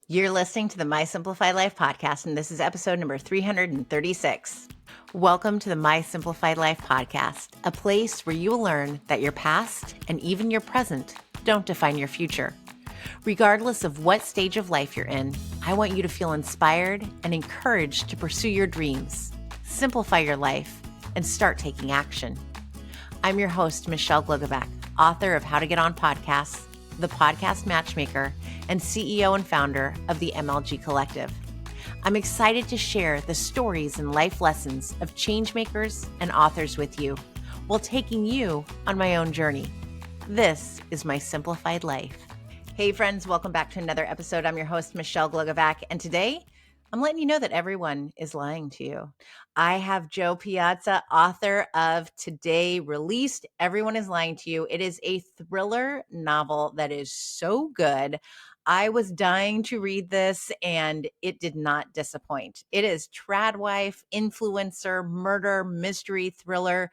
You're listening to the My Simplified Life podcast, and this is episode number 336. Welcome to the My Simplified Life podcast, a place where you will learn that your past and even your present don't define your future. Regardless of what stage of life you're in, I want you to feel inspired and encouraged to pursue your dreams, simplify your life, and start taking action. I'm your host, Michelle Glogovac, author of How to Get On Podcasts, the podcast matchmaker, and CEO and founder of the MLG Collective. I'm excited to share the stories and life lessons of changemakers and authors with you while taking you on my own journey. This is My Simplified Life. Hey friends, welcome back to another episode. I'm your host, Michelle Glogovac, and today I'm letting you know that everyone is lying to you. I have Jo Piazza, author of Today Released. Everyone is lying to you. It is a thriller novel that is so good. I was dying to read this and it did not disappoint. It is Tradwife, influencer, murder, mystery, thriller.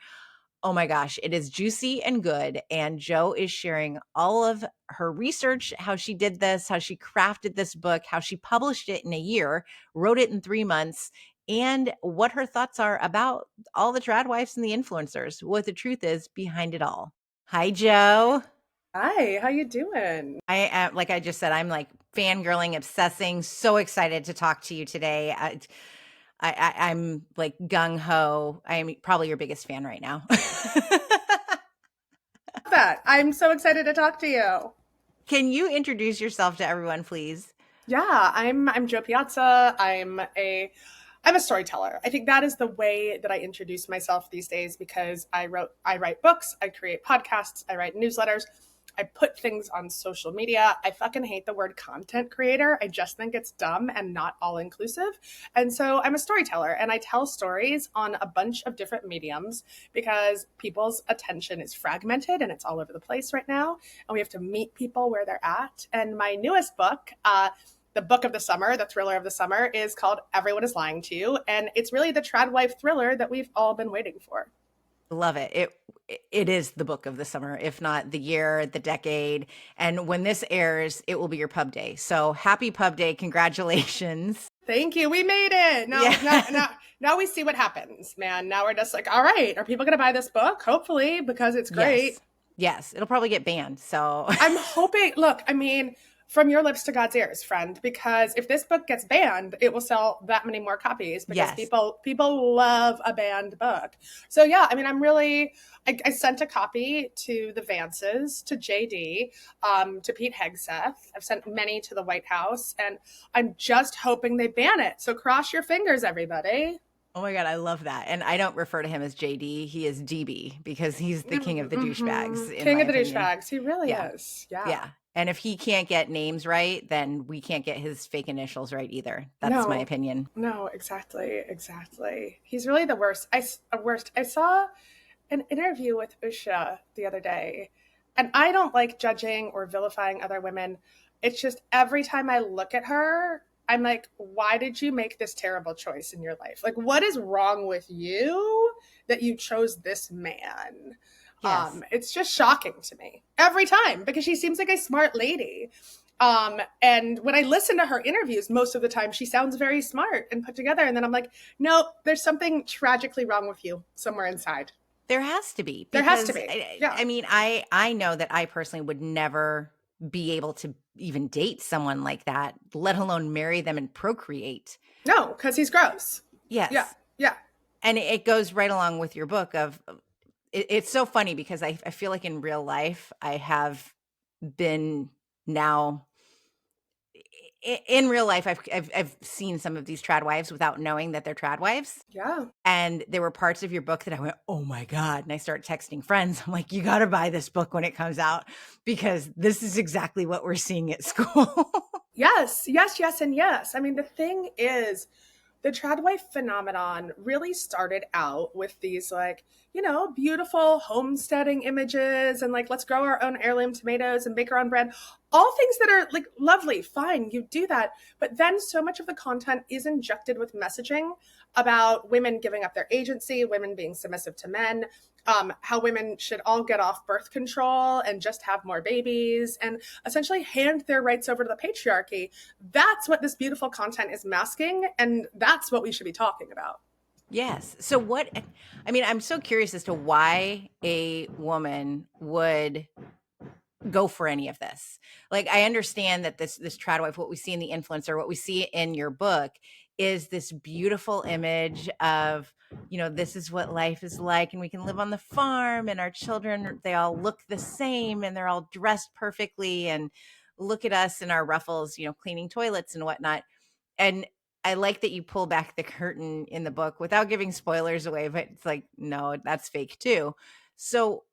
Oh my gosh, it is juicy and good. And Jo is sharing all of her research, how she did this, how she crafted this book, how she published it in a year, wrote it in 3 months, and what her thoughts are about all the tradwives and the influencers, what the truth is behind it all. Hi, Jo. Hi, how you doing? I am, like I just said, I'm like fangirling, obsessing, so excited to talk to you today. I'm like gung ho. I'm probably your biggest fan right now. That I'm so excited to talk to you. Can you introduce yourself to everyone, please? Yeah, I'm Jo Piazza. I'm a storyteller. I think that is the way that I introduce myself these days because I write books, I create podcasts, I write newsletters, I put things on social media. I fucking hate the word content creator. I just think it's dumb and not all inclusive. And so I'm a storyteller and I tell stories on a bunch of different mediums because people's attention is fragmented and it's all over the place right now. And we have to meet people where they're at. And my newest book, the book of the summer, the thriller of the summer, is called Everyone is Lying to You. And it's really the tradwife thriller that we've all been waiting for. Love it. It is the book of the summer, if not the year, the decade. And when this airs, it will be your pub day. So happy pub day. Congratulations. Thank you. We made it. Now, Yeah. now we see what happens, man. Now we're just like, all right, are people going to buy this book? Hopefully, because it's great. Yes. Yes. It'll probably get banned. So I'm hoping, look, I mean, from your lips to God's ears, friend, because if this book gets banned, it will sell that many more copies because yes. people love a banned book. So yeah, I mean, I sent a copy to the Vances, to JD, to Pete Hegseth. I've sent many to the White House, and I'm just hoping they ban it. So cross your fingers, everybody. Oh my God, I love that. And I don't refer to him as JD. He is DB because he's the king of the douchebags. King of the douchebags. He really is. Yeah. Yeah. And if he can't get names right, then we can't get his fake initials right either. That's my opinion. No, exactly. He's really the worst. I saw an interview with Usha the other day, and I don't like judging or vilifying other women. It's just every time I look at her, I'm like, why did you make this terrible choice in your life? Like, what is wrong with you that you chose this man? Yes. It's just shocking to me every time because she seems like a smart lady. And when I listen to her interviews, most of the time she sounds very smart and put together. And then I'm like, no, there's something tragically wrong with you somewhere inside. There has to be. There has to be. Yeah. I mean, I know that I personally would never be able to even date someone like that, let alone marry them and procreate. No, because he's gross. Yes. Yeah. And it goes right along with your book of, it's so funny because I feel like in real life, I have been now in real life, I've seen some of these tradwives without knowing that they're tradwives. Yeah. And there were parts of your book that I went, oh my God. And I start texting friends. I'm like, you got to buy this book when it comes out because this is exactly what we're seeing at school. Yes. And yes. I mean, the thing is, the tradwife phenomenon really started out with these like beautiful homesteading images and like, let's grow our own heirloom tomatoes and bake our own bread. All things that are like lovely, fine, you do that. But then so much of the content is injected with messaging about women giving up their agency, women being submissive to men, how women should all get off birth control and just have more babies and essentially hand their rights over to the patriarchy. That's what this beautiful content is masking, and that's what we should be talking about. Yes. So I'm so curious as to why a woman would go for any of this. Like, I understand that this tradwife, what we see in the influencer, what we see in your book is this beautiful image of, this is what life is like, and we can live on the farm, and our children, they all look the same, and they're all dressed perfectly, and look at us in our ruffles, cleaning toilets and whatnot. And I like that you pull back the curtain in the book without giving spoilers away, but it's like, no, that's fake too. So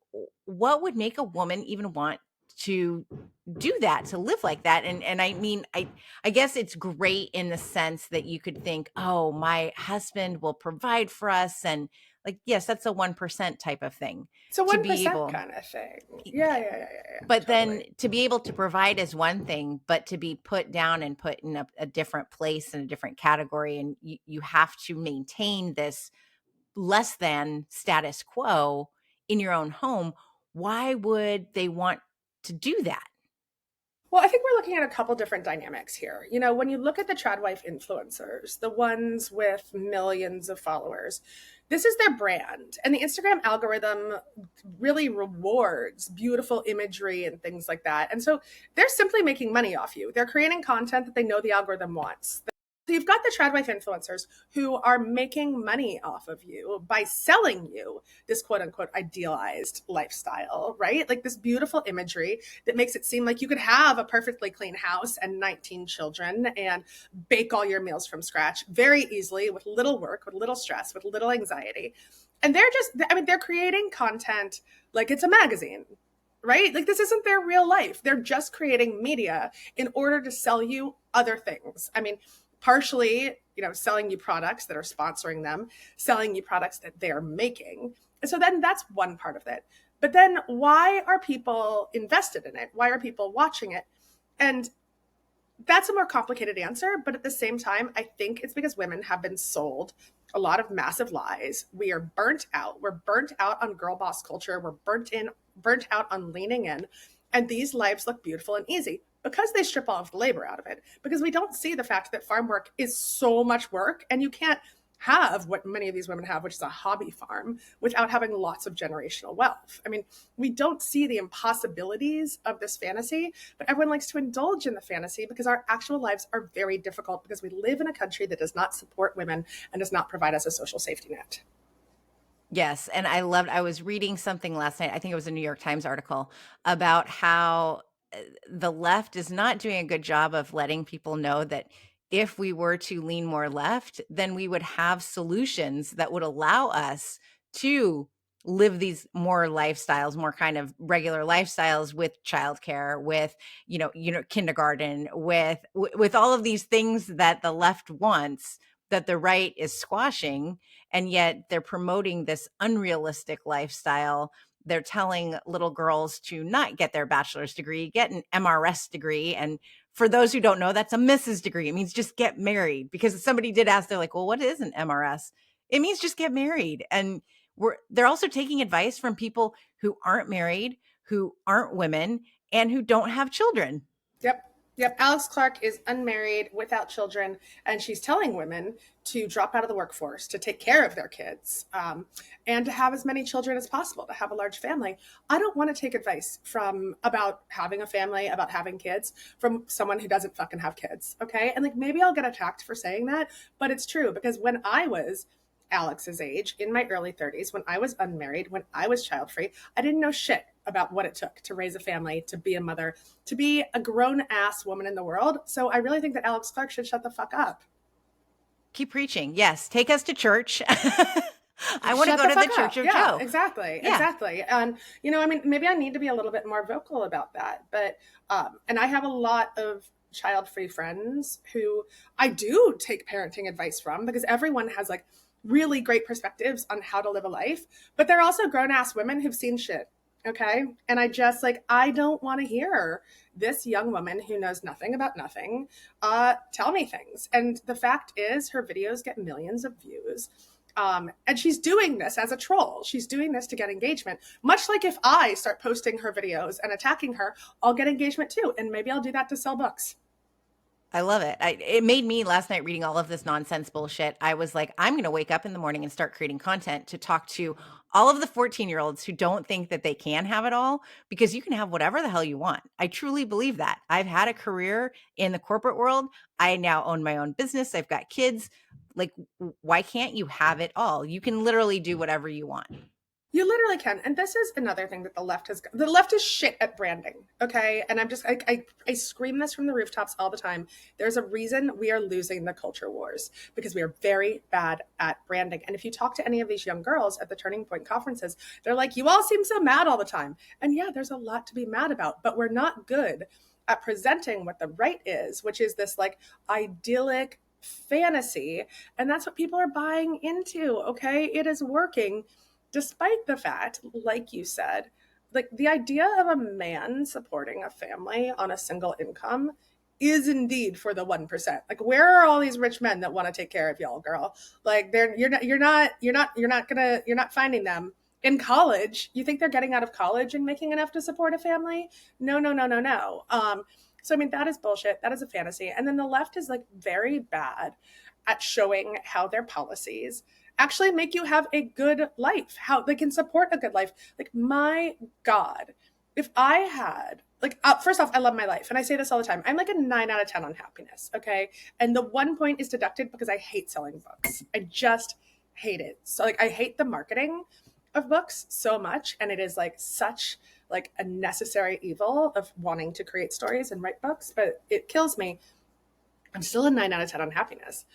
what would make a woman even want to do that, to live like that? And I mean, I guess it's great in the sense that you could think, oh, my husband will provide for us, and like, yes, that's a 1% type of thing. It's a To be 1% able, kind of thing. Yeah. but Totally. then to be able to provide is one thing, but to be put down and put in a different place, in a different category, and you have to maintain this less than status quo in your own home. Why would they want to do that? Well, I think we're looking at a couple different dynamics here. When you look at the Tradwife influencers, the ones with millions of followers, this is their brand. And the Instagram algorithm really rewards beautiful imagery and things like that. And so they're simply making money off you. They're creating content that they know the algorithm wants. So you've got the Tradwife influencers who are making money off of you by selling you this quote unquote idealized lifestyle, right? Like this beautiful imagery that makes it seem like you could have a perfectly clean house and 19 children and bake all your meals from scratch very easily with little work, with little stress, with little anxiety. And they're creating content like it's a magazine, right? Like this isn't their real life. They're just creating media in order to sell you other things. I mean, partially, selling you products that are sponsoring them, selling you products that they're making. And so then that's one part of it. But then why are people invested in it? Why are people watching it? And that's a more complicated answer. But at the same time, I think it's because women have been sold a lot of massive lies. We are burnt out. We're burnt out on girl boss culture. We're burnt out on leaning in. And these lives look beautiful and easy because they strip all of the labor out of it. Because we don't see the fact that farm work is so much work, and you can't have what many of these women have, which is a hobby farm, without having lots of generational wealth. I mean, we don't see the impossibilities of this fantasy, but everyone likes to indulge in the fantasy because our actual lives are very difficult because we live in a country that does not support women and does not provide us a social safety net. Yes. And I was reading something last night, I think it was a New York Times article, about how the left is not doing a good job of letting people know that if we were to lean more left, then we would have solutions that would allow us to live these more lifestyles, more kind of regular lifestyles, with childcare, with, kindergarten, with all of these things that the left wants, that the right is squashing. And yet they're promoting this unrealistic lifestyle. They're telling little girls to not get their bachelor's degree, get an MRS degree. And for those who don't know, that's a Mrs. degree. It means just get married. Because somebody did ask, they're like, well, what is an MRS? It means just get married. And they're also taking advice from people who aren't married, who aren't women, and who don't have children. Yep. Yep. Alex Clark is unmarried without children, and she's telling women to drop out of the workforce, to take care of their kids, and to have as many children as possible, to have a large family. I don't want to take advice about having a family, about having kids from someone who doesn't fucking have kids. Okay. And like, maybe I'll get attacked for saying that, but it's true, because when I was Alex's age, in my early 30s, when I was unmarried, when I was child free, I didn't know shit about what it took to raise a family, to be a mother, to be a grown ass woman in the world. So I really think that Alex Clark should shut the fuck up. Keep preaching. Yes. Take us to church. I want to go to the Church of Yeah, Joe. exactly. Yeah. Exactly. And, I mean, maybe I need to be a little bit more vocal about that. But, and I have a lot of child-free friends who I do take parenting advice from, because everyone has like really great perspectives on how to live a life, but they're also grown ass women who've seen shit. Okay. And I don't want to hear this young woman who knows nothing about nothing tell me things. And the fact is, her videos get millions of views. And she's doing this as a troll. She's doing this to get engagement. Much like if I start posting her videos and attacking her, I'll get engagement too. And maybe I'll do that to sell books. I love it. It made me last night reading all of this nonsense bullshit. I was like, I'm going to wake up in the morning and start creating content to talk to all of the 14-year-olds who don't think that they can have it all, because you can have whatever the hell you want. I truly believe that. I've had a career in the corporate world. I now own my own business. I've got kids. Like, why can't you have it all? You can literally do whatever you want. You literally can. And this is another thing that the left is shit at branding. Okay. And I scream this from the rooftops all the time. There's a reason we are losing the culture wars, because we are very bad at branding. And if you talk to any of these young girls at the Turning Point conferences, they're like, you all seem so mad all the time. And yeah, there's a lot to be mad about, but we're not good at presenting what the right is, which is this like idyllic fantasy. And that's what people are buying into. Okay. It is working, despite the fact, like you said, like the idea of a man supporting a family on a single income is indeed for the 1%. Like, where are all these rich men that want to take care of y'all, girl? Like, you're not finding them in college. You think they're getting out of college and making enough to support a family? No, no, no, no, no. So I mean, that is bullshit. That is a fantasy. And then the left is like very bad at showing how their policies actually make you have a good life, how they can support a good life. Like, my God, if I had, like, first off, I love my life. And I say this all the time. I'm like a 9 out of 10 on happiness. Okay. And the 1 point is deducted because I hate selling books. I just hate it. So, like, I hate the marketing of books so much. And it is like such like a necessary evil of wanting to create stories and write books, but it kills me. I'm still a 9 out of 10 on happiness.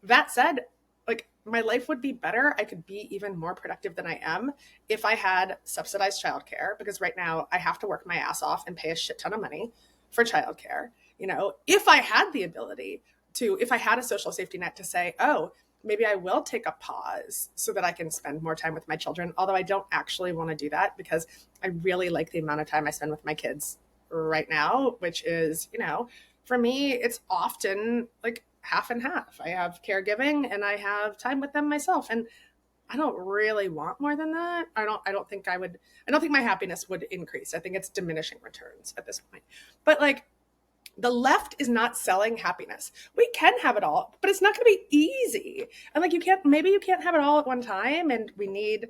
That said, like, my life would be better. I could be even more productive than I am if I had subsidized childcare, because right now I have to work my ass off and pay a shit ton of money for childcare. You know, if I had the ability to, if I had a social safety net to say, oh, maybe I will take a pause so that I can spend more time with my children. Although I don't actually want to do that, because I really like the amount of time I spend with my kids right now, which is, you know, for me, it's often like half and half. I have caregiving and I have time with them myself. And I don't really want more than that. I don't think my happiness would increase. I think it's diminishing returns at this point. But like, the left is not selling happiness. We can have it all, but it's not going to be easy. And like, maybe you can't have it all at one time. And we need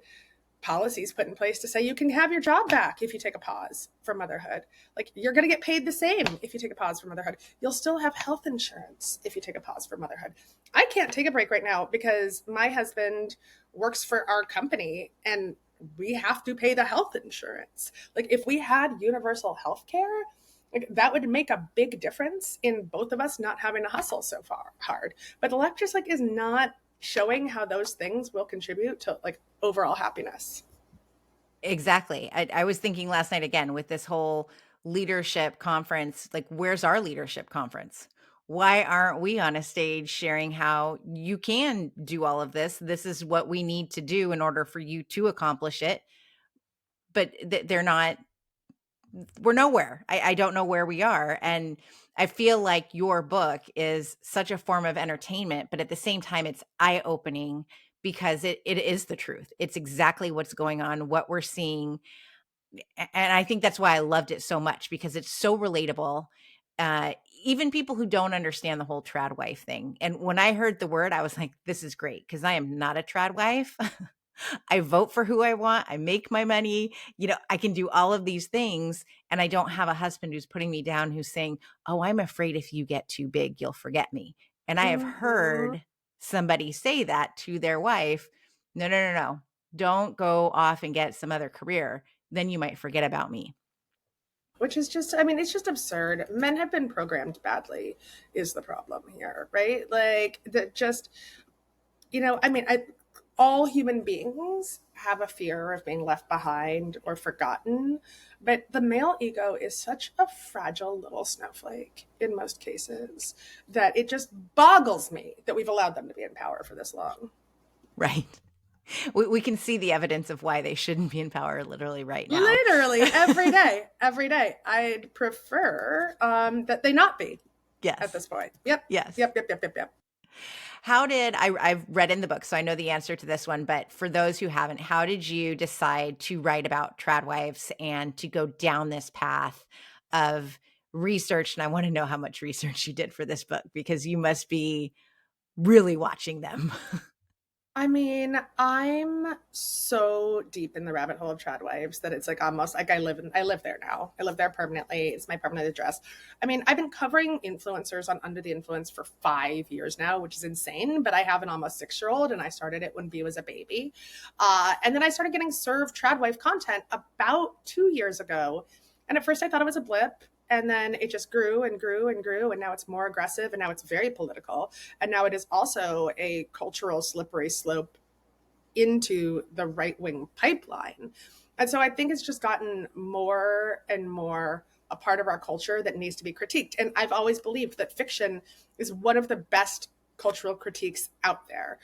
policies put in place to say you can have your job back if you take a pause for motherhood. Like, you're going to get paid the same if you take a pause for motherhood. You'll still have health insurance if you take a pause for motherhood. I can't take a break right now because my husband works for our company and we have to pay the health insurance. Like, if we had universal health care, like, that would make a big difference in both of us not having to hustle so far hard. But the left just like is not showing how those things will contribute to like overall happiness. Exactly. I was thinking last night again with this whole leadership conference, like, where's our leadership conference? Why aren't we on a stage sharing how you can do all of this? This is what we need to do in order for you to accomplish it. But they're not, we're nowhere. I don't know where we are. And I feel like your book is such a form of entertainment, but at the same time, it's eye opening because it is the truth. It's exactly what's going on, what we're seeing. And I think that's why I loved it so much, because it's so relatable. Uh, Even people who don't understand the whole tradwife thing. And when I heard the word, I was like, this is great, because I am not a tradwife. I vote for who I want. I make my money. You know, I can do all of these things. And I don't have a husband who's putting me down, who's saying, oh, I'm afraid if you get too big, you'll forget me. And I have Mm-hmm. heard somebody say that to their wife. No, no, no, no. Don't go off and get some other career. Then you might forget about me. Which is just, I mean, it's just absurd. Men have been programmed badly, is the problem here, right? Like, that just, you know, I mean, all human beings have a fear of being left behind or forgotten, but the male ego is such a fragile little snowflake in most cases that it just boggles me that we've allowed them to be in power for this long. Right. We can see the evidence of why they shouldn't be in power literally right now. Literally every day, every day. I'd prefer that they not be at Yes. this point. Yep, Yes. yep, yep, yep, yep, yep. I've read in the book, so I know the answer to this one, but for those who haven't, how did you decide to write about Tradwives and to go down this path of research? And I want to know how much research you did for this book because you must be really watching them. I mean, I'm so deep in the rabbit hole of Tradwives that it's like almost like I live there now. I live there permanently. It's my permanent address. I mean, I've been covering influencers on Under the Influence for 5 years now, which is insane. But I have an almost 6-year-old, and I started it when B was a baby, and then I started getting served Tradwife content about 2 years ago. And at first, I thought it was a blip. And then it just grew and grew and grew. And now it's more aggressive. And now it's very political. And now it is also a cultural slippery slope into the right wing pipeline. And so I think it's just gotten more and more a part of our culture that needs to be critiqued. And I've always believed that fiction is one of the best cultural critiques out there,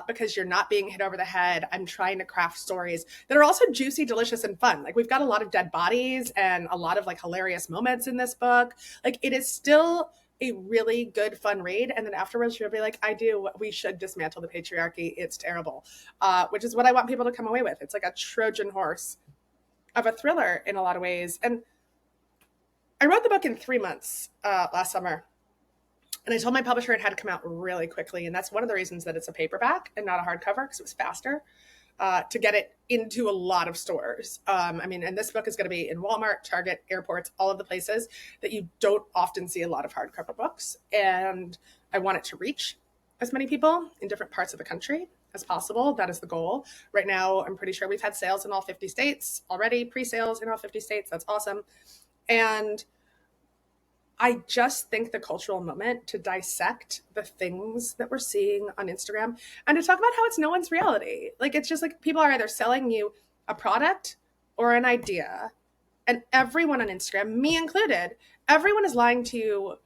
because you're not being hit over the head. I'm trying to craft stories that are also juicy, delicious, and fun. Like, we've got a lot of dead bodies and a lot of like hilarious moments in this book. Like, it is still a really good, fun read. And then afterwards, you'll be like, we should dismantle the patriarchy. It's terrible, which is what I want people to come away with. It's like a Trojan horse of a thriller in a lot of ways. And I wrote the book in 3 months last summer. And I told my publisher it had to come out really quickly. And that's one of the reasons that it's a paperback and not a hardcover, because it was faster to get it into a lot of stores. I mean, and this book is going to be in Walmart, Target, airports, all of the places that you don't often see a lot of hardcover books. And I want it to reach as many people in different parts of the country as possible. That is the goal. Right now, I'm pretty sure we've had sales in all 50 states already, pre-sales in all 50 states. That's awesome. And I just think the cultural moment to dissect the things that we're seeing on Instagram and to talk about how it's no one's reality. Like, it's just like people are either selling you a product or an idea. And everyone on Instagram, me included, everyone is lying to you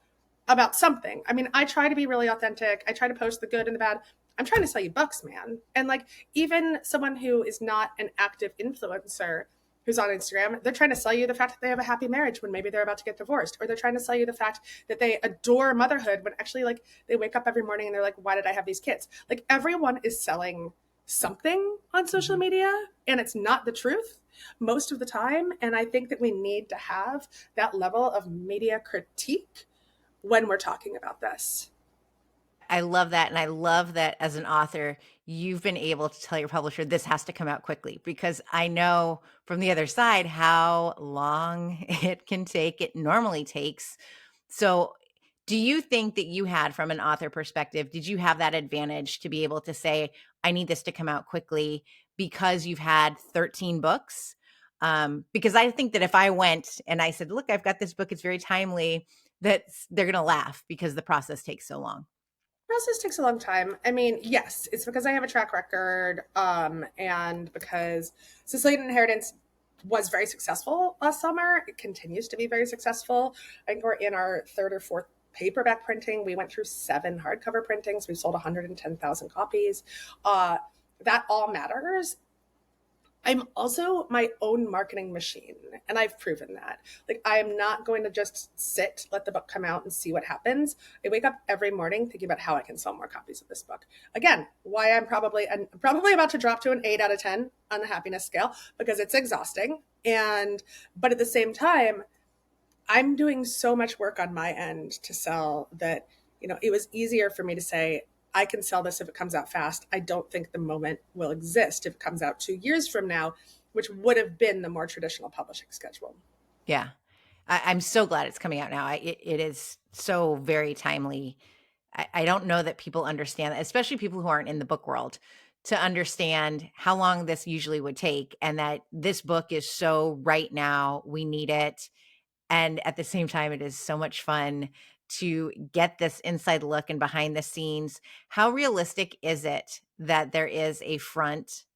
about something. I mean, I try to be really authentic. I try to post the good and the bad. I'm trying to sell you books, man. And like, even someone who is not an active influencer who's on Instagram, they're trying to sell you the fact that they have a happy marriage when maybe they're about to get divorced, or they're trying to sell you the fact that they adore motherhood when actually, like, they wake up every morning and they're like, why did I have these kids? Like, everyone is selling something on social media, and it's not the truth most of the time. And I think that we need to have that level of media critique when we're talking about this. I love that. And I love that as an author, you've been able to tell your publisher this has to come out quickly, because I know from the other side how long it can take. It normally takes. So, do you think that you had, from an author perspective, did you have that advantage to be able to say, I need this to come out quickly because you've had 13 books? Because I think that if I went and I said, look, I've got this book, it's very timely, that they're going to laugh because the process takes so long. Process takes a long time. I mean, yes, it's because I have a track record, and because Sicilian Inheritance was very successful last summer. It continues to be very successful. I think we're in our third or fourth paperback printing. We went through 7 hardcover printings. We've sold 110,000 copies. That all matters. I'm also my own marketing machine, and I've proven that. Like, I am not going to just let the book come out and see what happens. I wake up every morning thinking about how I can sell more copies of this book. Again, why I'm probably about to drop to an 8 out of 10 on the happiness scale, because it's exhausting. But at the same time, I'm doing so much work on my end to sell that, it was easier for me to say, I can sell this if it comes out fast. I don't think the moment will exist if it comes out 2 years from now, which would have been the more traditional publishing schedule. Yeah. I'm so glad it's coming out now. It is so very timely. I don't know that people understand that, especially people who aren't in the book world, to understand how long this usually would take, and that this book is so right now. We need it. And at the same time, it is so much fun to get this inside look and behind the scenes. How realistic is it that there is a front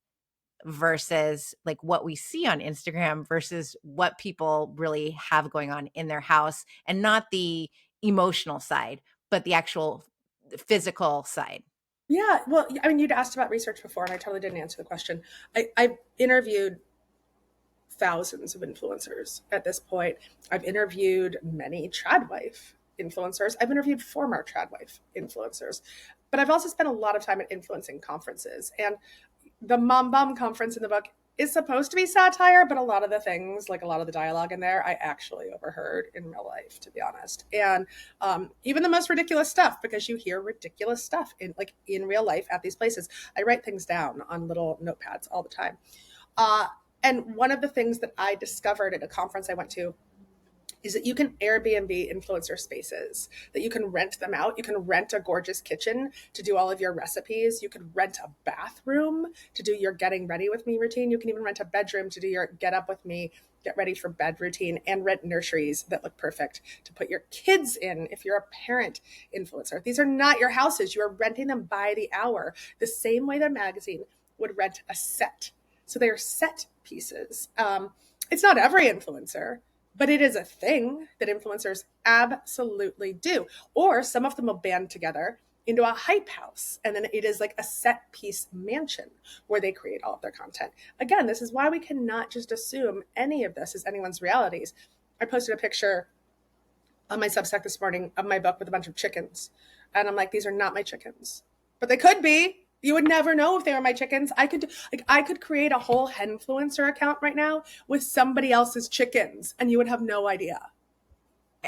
versus like what we see on Instagram versus what people really have going on in their house, and not the emotional side, but the actual physical side? Yeah, well, I mean, you'd asked about research before, and I totally didn't answer the question. I've interviewed thousands of influencers at this point. I've interviewed many Tradwife influencers. I've interviewed former Tradwife influencers, but I've also spent a lot of time at influencing conferences. And the Mom Bum conference in the book is supposed to be satire, but a lot of the things, like a lot of the dialogue in there, I actually overheard in real life, to be honest. And even the most ridiculous stuff, because you hear ridiculous stuff in real life at these places. I write things down on little notepads all the time. Uh, and one of the things that I discovered at a conference I went to is that you can Airbnb influencer spaces, that you can rent them out. You can rent a gorgeous kitchen to do all of your recipes. You could rent a bathroom to do your getting ready with me routine. You can even rent a bedroom to do your get up with me, get ready for bed routine, and rent nurseries that look perfect to put your kids in if you're a parent influencer. These are not your houses. You are renting them by the hour, the same way that a magazine would rent a set. So they are set pieces. It's not every influencer, but it is a thing that influencers absolutely do. Or some of them will band together into a hype house, and then it is like a set piece mansion where they create all of their content. Again, this is why we cannot just assume any of this is anyone's realities. I posted a picture on my Substack this morning of my book with a bunch of chickens, and I'm like, these are not my chickens, but they could be. You would never know if they were my chickens. I could create a whole Henfluencer account right now with somebody else's chickens, and you would have no idea.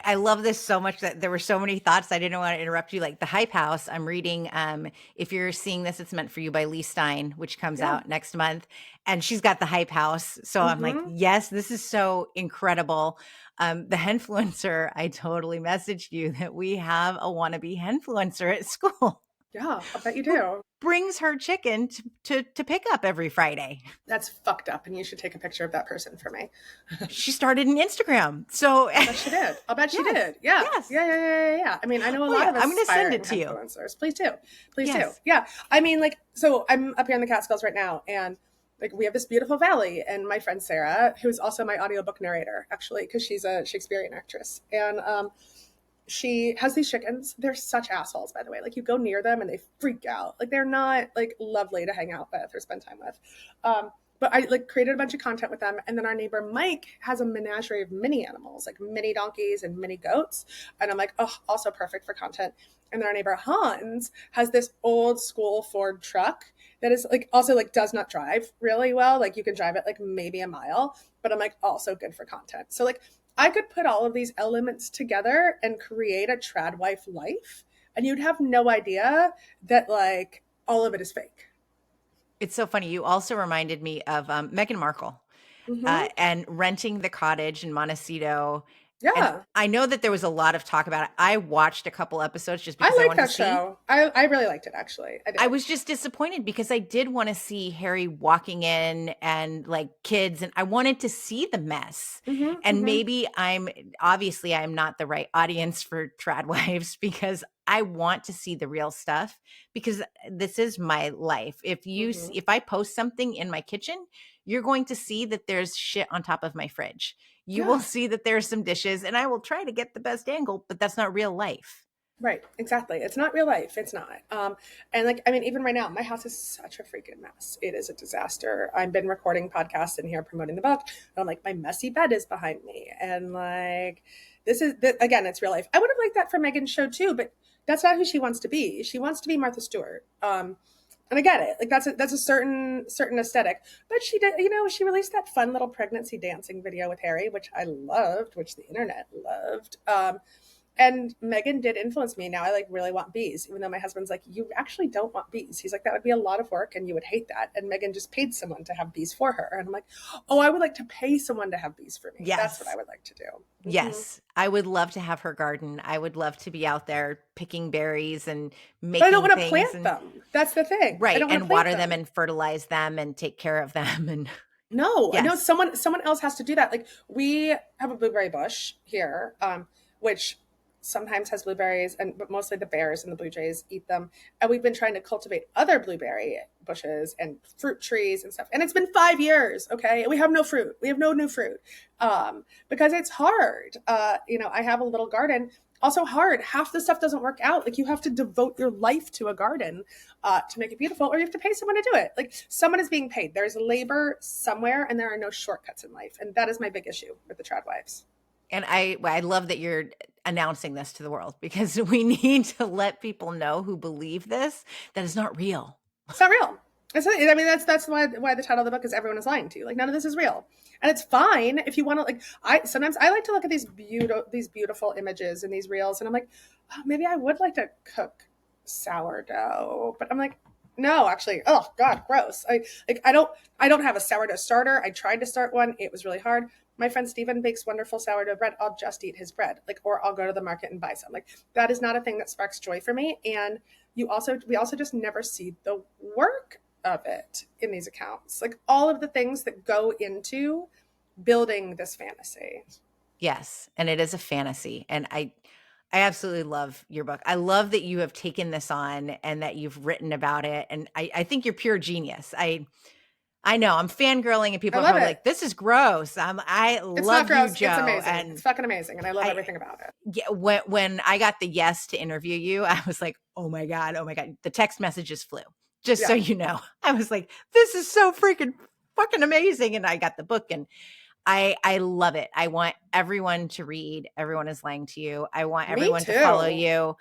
I love this so much that there were so many thoughts. I didn't want to interrupt you. Like the Hype House, I'm reading, if you're seeing this, it's meant for you by Lee Stein, which comes Yeah. out next month. And she's got the Hype House. So I'm like, Mm-hmm. yes, this is so incredible. The Henfluencer, I totally messaged you that we have a wannabe Henfluencer at school Yeah, I bet you who do. brings her chicken to pick up every Friday. That's fucked up, and you should take a picture of that person for me. She started an Instagram. So I'll bet she did. I'll bet she yes, did. Yeah. yes. Yeah. I mean, I know a Oh lot yeah, of I'm going to send aspiring it to you. influencers. Please do. Please do. Yes. Yeah. I mean, like, so I'm up here in the Catskills right now, and like we have this beautiful valley, and my friend Sarah, who's also my audiobook narrator, actually, because she's a Shakespearean actress, and she has these chickens. They're such assholes, by the way. Like you go near them and they freak out. Like they're not like lovely to hang out with or spend time with. But I like created a bunch of content with them, and then our neighbor Mike has a menagerie of mini animals, like mini donkeys and mini goats, and I'm like, oh, also perfect for content. And then our neighbor Hans has this old school Ford truck that is like also like does not drive really well. Like you can drive it like maybe a mile, but I'm like also good for content. So like I could put all of these elements together and create a tradwife life, and you'd have no idea that like all of it is fake. It's so funny. You also reminded me of Meghan Markle Mm-hmm. and renting the cottage in Montecito. And Yeah, I know that there was a lot of talk about it. I watched a couple episodes just I because I like wanted to that see. show. I really liked it actually. I I did. was just disappointed because I did want to see Harry walking in and like kids, and I wanted to see the mess. Mm-hmm, And mm-hmm. maybe I'm not the right audience for Tradwives because I want to see the real stuff because this is my life. Mm-hmm. If I post something in my kitchen, you're going to see that there's shit on top of my fridge. You will Yeah. see that there's some dishes, and I will try to get the best angle, but that's not real life. Right, exactly. It's not real life. It's not. And like, I mean, even right now, my house is such a freaking mess. It is a disaster. I've been recording podcasts in here promoting the book, and I'm like, my messy bed is behind me, and like, again, it's real life. I would have liked that for Megan's show too, but that's not who she wants to be. She wants to be Martha Stewart. And I get it. Like that's a certain aesthetic. But she did, she released that fun little pregnancy dancing video with Harry, which I loved, which the internet loved. And Megan did influence me. Now I like really want bees, even though my husband's like, you actually don't want bees. He's like, that would be a lot of work and you would hate that. And Megan just paid someone to have bees for her. And I'm like, oh, I would like to pay someone to have bees for me. That's what I Yes. would like to do. Mm-hmm. Yes, I would love to have her garden. I would love to be out there picking berries and But I don't making want to things plant and them. That's the thing. I right, don't want to and plant water them them. and fertilize them and take care of them and No, I know yes. someone else has to do that. Like we have a blueberry bush here, which sometimes has blueberries, and but mostly the bears and the blue jays eat them. And we've been trying to cultivate other blueberry bushes and fruit trees and stuff. And it's been 5 years, okay? We have no fruit. We have no new fruit because it's hard. I have a little garden. also hard. Half the stuff doesn't work out. Like you have to devote your life to a garden to make it beautiful, or you have to pay someone to do it. Like someone is being paid. There's labor somewhere, and there are no shortcuts in life. And that is my big issue with the Tradwives. And I love that you're announcing this to the world, because we need to let people know who believe this that it's not real. It's not real. I mean, that's why the title of the book is Everyone is Lying to You. Like none of this is real, and it's fine if you want to. Like sometimes I like to look at these beautiful images and these reels, and I'm like, oh, maybe I would like to cook sourdough, but I'm like, no, actually, oh God, gross. I don't have a sourdough starter. I tried to start one. It was really hard. My friend Steven bakes wonderful sourdough bread. I'll just eat his bread, or I'll go to the market and buy some. Like that is not a thing that sparks joy for me. And we also just never see the work of it in these accounts. Like all of the things that go into building this fantasy. Yes, and it is a fantasy. And I absolutely love your book. I love that you have taken this on and that you've written about it. And I think you're pure genius. I know I'm fangirling and people are like, this is gross. I love you, Jo. It's amazing. And it's fucking amazing. And I love everything about it. Yeah. When I got the yes to interview you, I was like, oh my God. The text messages flew. Just so you know, I was like, this is so freaking fucking amazing. And I got the book and I love it. I want everyone to read Everyone is Lying to You. I want everyone to follow you.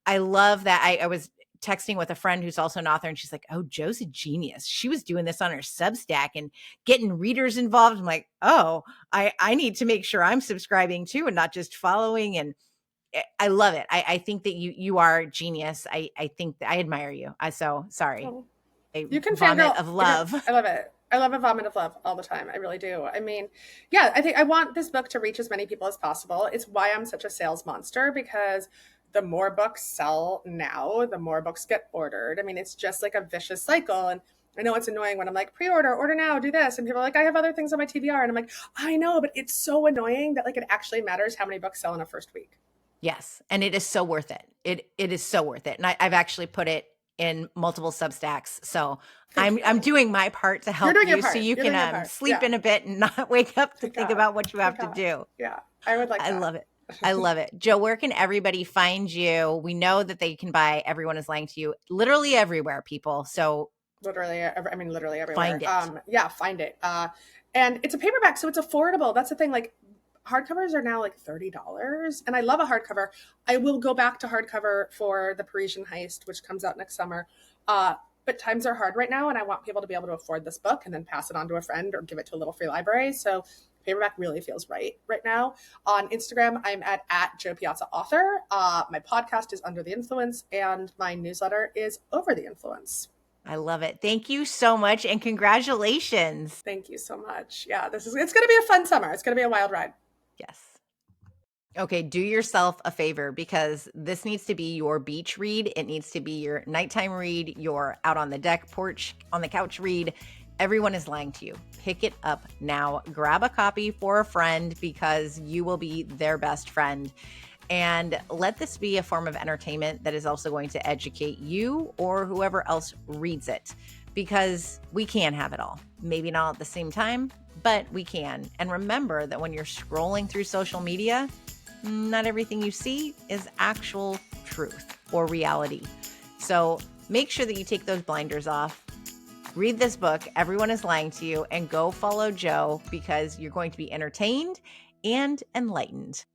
I love that. I was texting with a friend who's also an author, and she's like, oh, Jo's a genius. She was doing this on her Substack and getting readers involved. I'm like, oh, I need to make sure I'm subscribing too and not just following. And I love it. I think that you are genius. I think that I admire you. Sorry. Oh. You can vomit of love. I love it. I love a vomit of love all the time. I really do. I mean, yeah, I think I want this book to reach as many people as possible. It's why I'm such a sales monster, because the more books sell now, the more books get ordered. I mean, it's just like a vicious cycle. And I know it's annoying when I'm like, pre-order, order now, do this. And people are like, I have other things on my TBR. And I'm like, I know, but it's so annoying that like it actually matters how many books sell in a first week. Yes. And it is so worth it. It is so worth it. And I've actually put it in multiple Substacks. So I'm doing my part to help you so you can sleep in a bit and not wake up to think about what you have to do. Yeah. I would like that. I love it. I love it. Jo, where can everybody find you? We know that they can buy Everyone is Lying to You literally everywhere, people. So literally everywhere. Find it. Find it. And it's a paperback, so it's affordable. That's the thing. Like hardcovers are now like $30, and I love a hardcover. I will go back to hardcover for The Parisian Heist, which comes out next summer. But times are hard right now, and I want people to be able to afford this book and then pass it on to a friend or give it to a little free library. So paperback really feels right now. On Instagram, I'm at Jo Piazza Author. My podcast is Under the Influence, and my newsletter is Over the Influence. I love it. Thank you so much, and congratulations. Thank you so much. Yeah, it's going to be a fun summer. It's going to be a wild ride. Yes. Okay, do yourself a favor, because this needs to be your beach read. It needs to be your nighttime read, your out on the deck, porch, on the couch read. Everyone is Lying to You. Pick it up now. Grab a copy for a friend, because you will be their best friend. And let this be a form of entertainment that is also going to educate you or whoever else reads it, because we can have it all. Maybe not at the same time, but we can. And remember that when you're scrolling through social media, not everything you see is actual truth or reality. So make sure that you take those blinders off. Read this book, Everyone is Lying to You, and go follow Jo, because you're going to be entertained and enlightened.